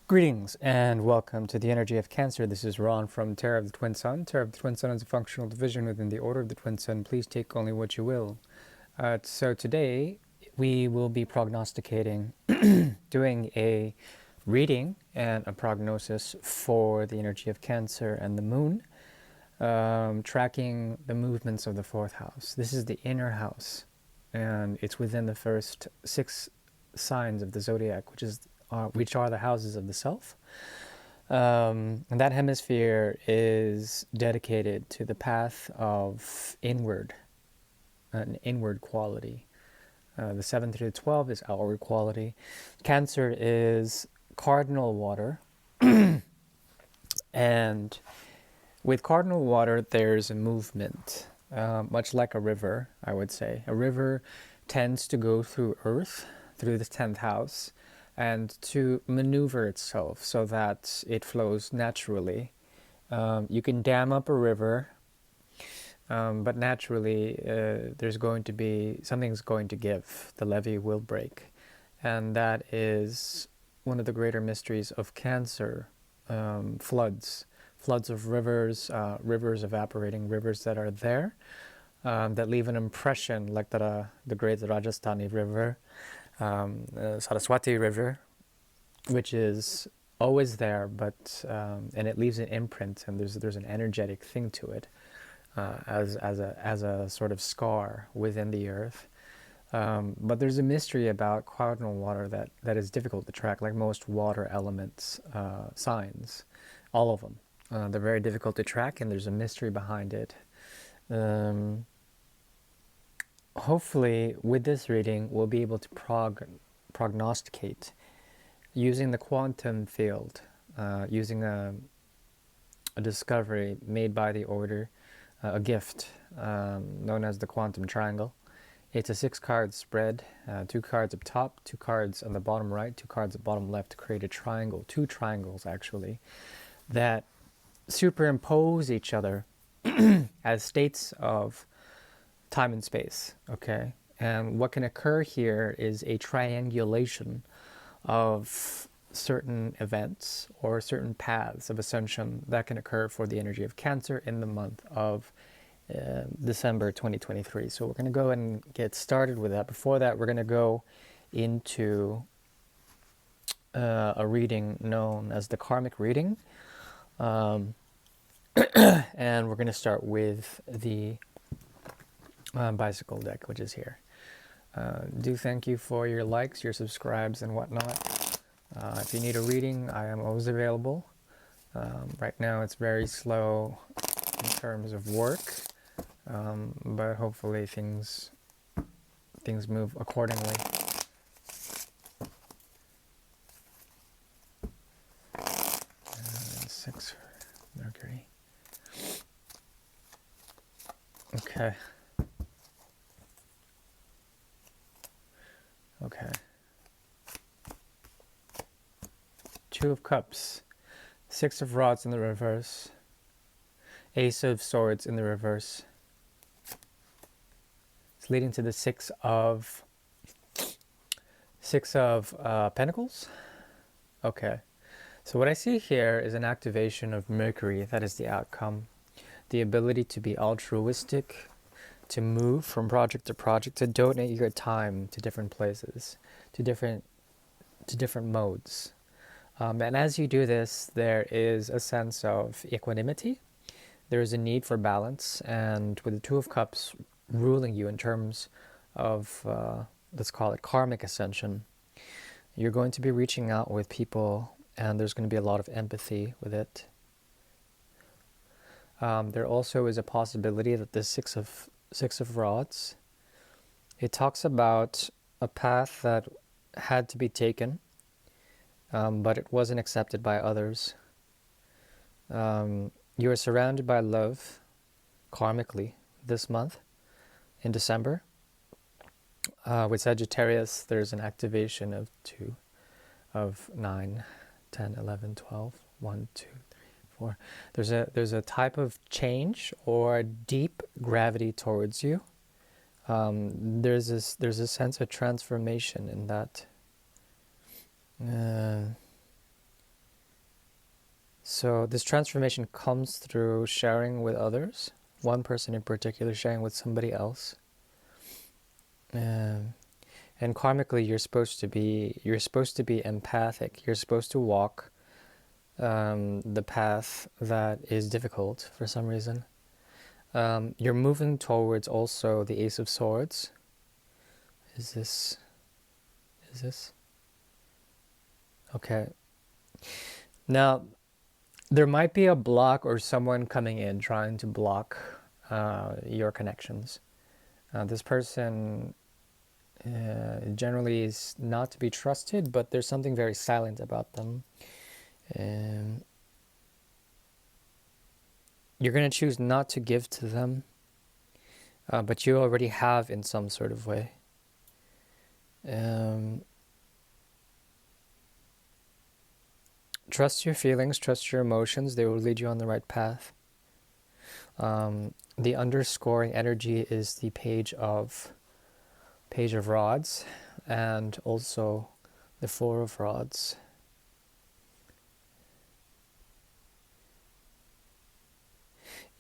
Greetings and welcome to the Energy of Cancer. This is Ron from Tarot of the Twin Sun. Tarot of the Twin Sun is a functional division within the Order of the Twin Sun. Please take only what you will. So today we will be prognosticating, doing a reading and a prognosis for the energy of Cancer and the Moon, tracking the movements of the fourth house. This is the inner house, and it's within the first 6 signs of the zodiac, which are the houses of the self. And that hemisphere is dedicated to the path of an inward quality. The 7 through the 12 is outward quality. Cancer is cardinal water. And with cardinal water, there's a movement, much like a river, I would say. A river tends to go through earth, through the 10th house, and to maneuver itself so that it flows naturally. You can dam up a river, but naturally there's going to be, something's going to give. The levee will break. And that is one of the greater mysteries of Cancer, floods. Floods of rivers, rivers evaporating, rivers that are there, that leave an impression, like the great Rajasthani river, Saraswati River, which is always there, but and it leaves an imprint, and there's an energetic thing to it, as a sort of scar within the earth. But there's a mystery about cardinal water that is difficult to track, like most water elements signs, all of them. They're very difficult to track, and there's a mystery behind it. Hopefully, with this reading, we'll be able to prognosticate using the quantum field, using a discovery made by the Order, a gift known as the quantum triangle. It's a 6-card spread, 2 cards up top, 2 cards on the bottom right, 2 cards at bottom left to create a triangle, 2 triangles actually, that superimpose each other as states of time and space, okay? And what can occur here is a triangulation of certain events or certain paths of ascension that can occur for the energy of Cancer in the month of December 2023. So we're going to go and get started with that. Before that, we're going to go into a reading known as the karmic reading. And we're going to start with the bicycle deck, which is here. Do thank you for your likes, your subscribes, and whatnot. If you need a reading, I am always available. Right now it's very slow in terms of work, but hopefully things move accordingly. 6 for Mercury. Okay. Okay. 2 of Cups, 6 of Rods in the reverse, Ace of Swords in the reverse. It's leading to the 6 of Pentacles. Okay. So what I see here is an activation of Mercury. That is the outcome. The ability to be altruistic, to move from project to project, to donate your time to different places, to different modes. And as you do this, there is a sense of equanimity. There is a need for balance. And with the 2 of Cups ruling you in terms of, let's call it karmic ascension, you're going to be reaching out with people, and there's going to be a lot of empathy with it. There also is a possibility that the 6 of Rods, it talks about a path that had to be taken, but it wasn't accepted by others. You are surrounded by love karmically this month in December. With Sagittarius, there's an activation of 2 of 9, 10, 11, 12, 1, 2, 4. There's a type of change or deep gravity towards you. There's a sense of transformation in that. So this transformation comes through sharing with others, one person in particular sharing with somebody else. Um, and karmically, you're supposed to be empathic. You're supposed to walk the path that is difficult for some reason. You're moving towards also the Ace of Swords. Is this? Okay. Now, there might be a block or someone coming in trying to block your connections. This person generally is not to be trusted, but there's something very silent about them. Um, you're going to choose not to give to them, but you already have in some sort of way. Trust your feelings, trust your emotions. They will lead you on the right path. The underscoring energy is the page of rods, and also the Four of Rods.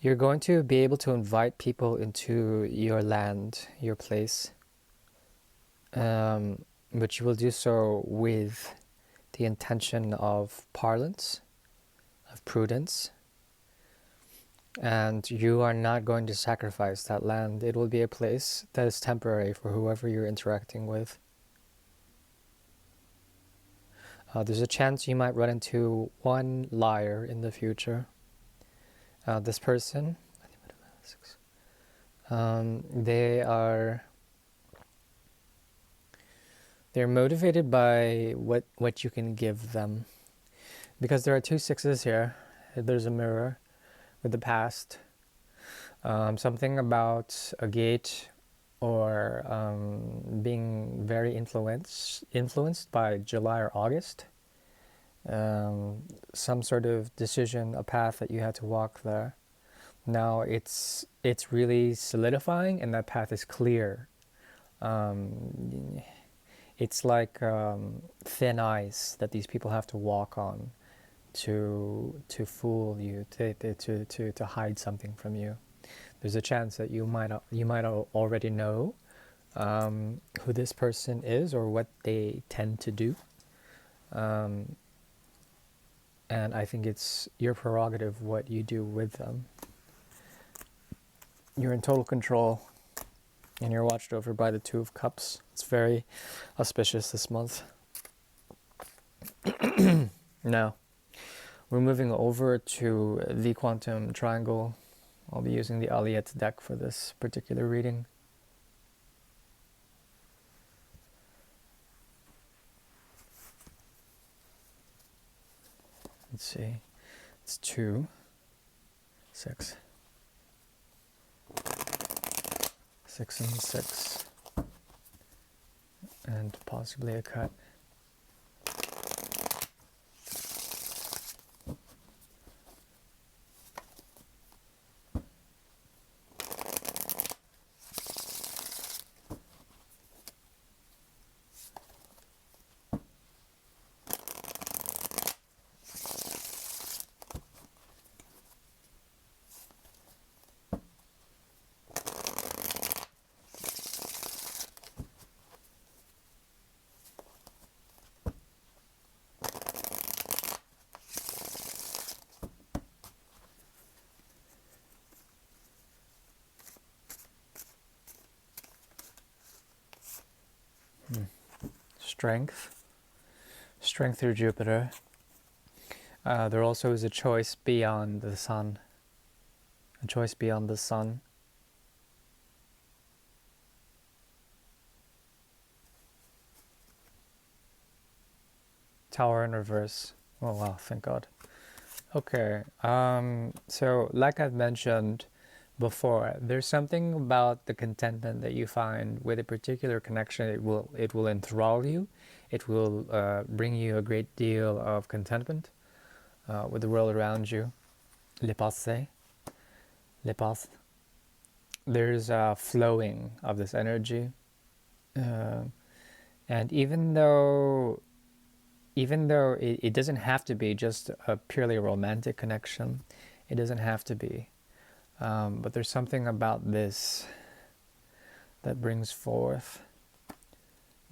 You're going to be able to invite people into your land, your place, but you will do so with the intention of parlance, of prudence, and you are not going to sacrifice that land. It will be a place that is temporary for whoever you're interacting with. There's a chance you might run into one liar in the future. This person, they're motivated by what you can give them, because there are 2 sixes here. There's a mirror with the past, something about a gate, or being very influenced by July or August. Some sort of decision, a path that you had to walk there. Now it's really solidifying, and that path is clear. It's like thin ice that these people have to walk on to fool you, to hide something from you. There's a chance that you might already know who this person is or what they tend to do. And I think it's your prerogative what you do with them. You're in total control, and you're watched over by the 2 of Cups. It's very auspicious this month. Now, we're moving over to the Quantum Triangle. I'll be using the Aliette deck for this particular reading. Let's see. It's 2, 6. 6 and 6. And possibly a cut. Strength through Jupiter. There also is a choice beyond the sun. A choice beyond the sun. Tower in reverse. Oh wow, thank God. Okay, so like I've mentioned before, there's something about the contentment that you find with a particular connection. It will enthrall you. It will bring you a great deal of contentment with the world around you. Le passé, le passe. There's a flowing of this energy, and even though even though it doesn't have to be just a purely romantic connection, it doesn't have to be. But there's something about this that brings forth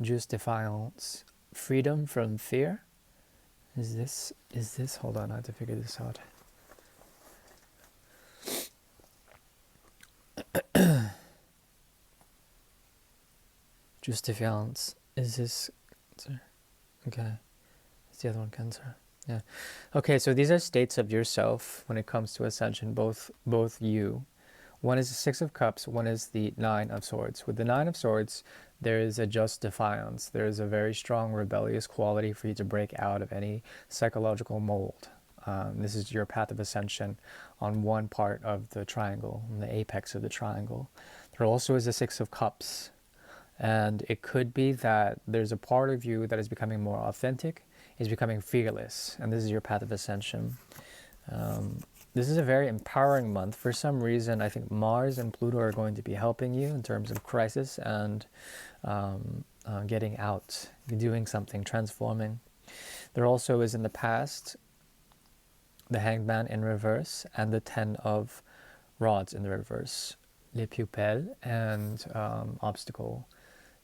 justifiance, freedom from fear. Is this, hold on, I have to figure this out. Justifiance, is this, okay, is the other one Cancer? Yeah. Okay, so these are states of yourself when it comes to ascension, both you. One is the Six of Cups, one is the Nine of Swords. With the Nine of Swords, there is a just defiance. There is a very strong rebellious quality for you to break out of any psychological mold. This is your path of ascension on one part of the triangle, on the apex of the triangle. There also is the Six of Cups. And it could be that there's a part of you that is becoming more authentic, is becoming fearless, and this is your path of ascension. This is a very empowering month. For some reason, I think Mars and Pluto are going to be helping you in terms of crisis and getting out, doing something, transforming. There also is in the past the Hanged Man in reverse and the Ten of Rods in the reverse, Les Pupelles and Obstacle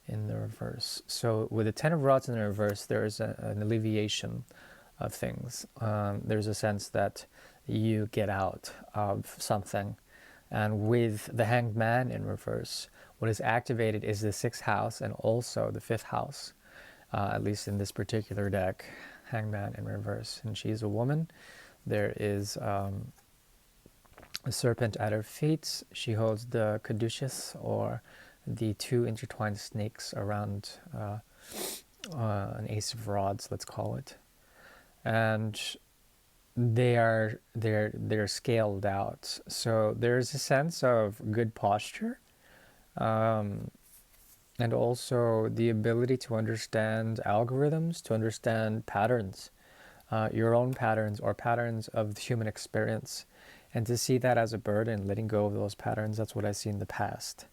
in the reverse. So with the Ten of Rods in the reverse, there is an alleviation of things. There's a sense that you get out of something. And with the Hanged Man in reverse, what is activated is the sixth house and also the fifth house, at least in this particular deck, Hanged Man in reverse. And she's a woman. There is a serpent at her feet. She holds the caduceus, or the two intertwined snakes around an ace of rods, let's call it, and they're scaled out. So there's a sense of good posture, and also the ability to understand algorithms, to understand patterns, your own patterns or patterns of the human experience, and to see that as a burden, letting go of those patterns. That's what I see in the past.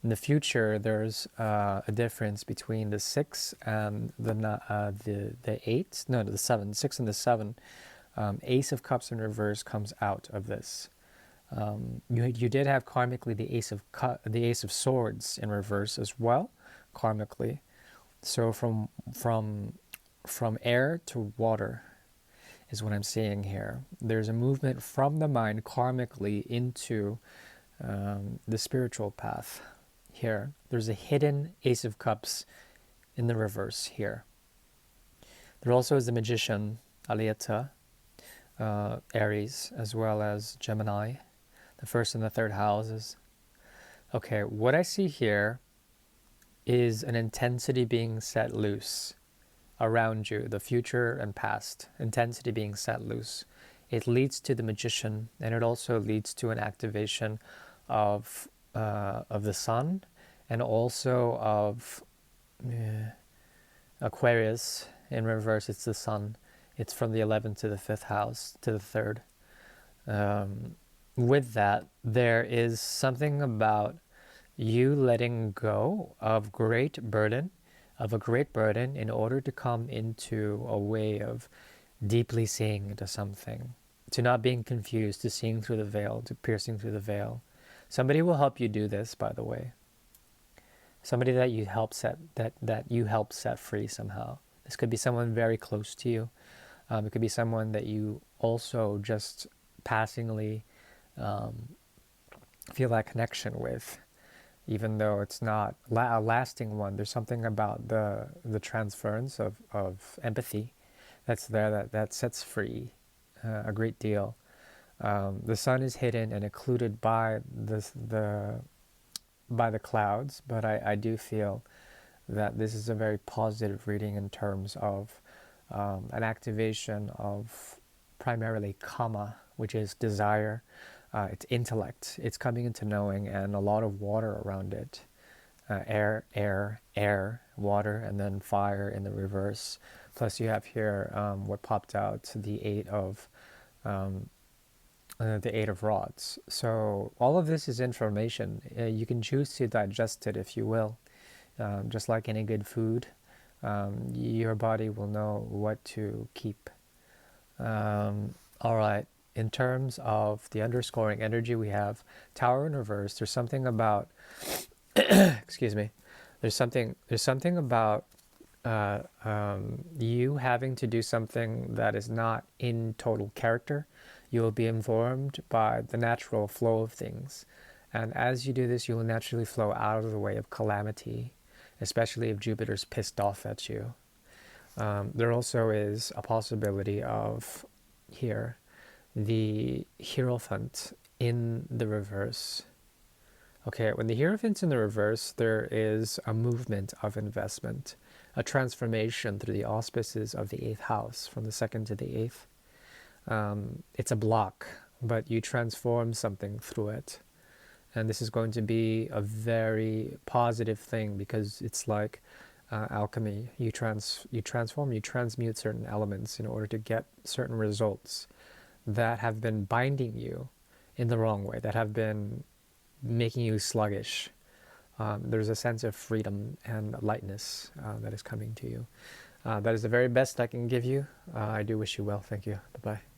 In the future, there's a difference between the 6 and the 8. No, the 7. 6 and the 7. Ace of Cups in reverse comes out of this. You did have karmically the Ace of Swords in reverse as well, karmically. So from air to water is what I'm seeing here. There's a movement from the mind karmically into the spiritual path. Here, there's a hidden Ace of Cups in the reverse here. There also is the Magician, Alieta, Aries, as well as Gemini, the first and the third houses. Okay, what I see here is an intensity being set loose around you, the future and past, intensity being set loose. It leads to the Magician, and it also leads to an activation of the sun, and also of Aquarius in reverse. It's the sun. It's from the 11th to the 5th house to the 3rd. With that, there is something about you letting go of a great burden in order to come into a way of deeply seeing into something, to not being confused, to seeing through the veil, to piercing through the veil. Somebody will help you do this, by the way. Somebody that you help set free somehow. This could be someone very close to you. It could be someone that you also just passingly feel that connection with, even though it's not a lasting one. There's something about the transference of empathy that's there that sets free a great deal. The sun is hidden and occluded by the clouds, but I do feel that this is a very positive reading in terms of an activation of primarily kama, which is desire. It's intellect. It's coming into knowing, and a lot of water around it. Air, water, and then fire in the reverse. Plus you have here what popped out, the Eight of Rods. So all of this is information. You can choose to digest it if you will, just like any good food. Your body will know what to keep. All right. In terms of the underscoring energy, we have Tower in reverse. There's something about, excuse me. There's something about you having to do something that is not in total character. You will be informed by the natural flow of things. And as you do this, you will naturally flow out of the way of calamity, especially if Jupiter's pissed off at you. There also is a possibility of here the Hierophant in the reverse. Okay, when the Hierophant's in the reverse, there is a movement of investment, a transformation through the auspices of the eighth house, from the second to the eighth. It's a block, but you transform something through it. And this is going to be a very positive thing because it's like alchemy. You transform, you transmute certain elements in order to get certain results that have been binding you in the wrong way, that have been making you sluggish. There's a sense of freedom and lightness that is coming to you. That is the very best I can give you. I do wish you well. Thank you. Bye-bye.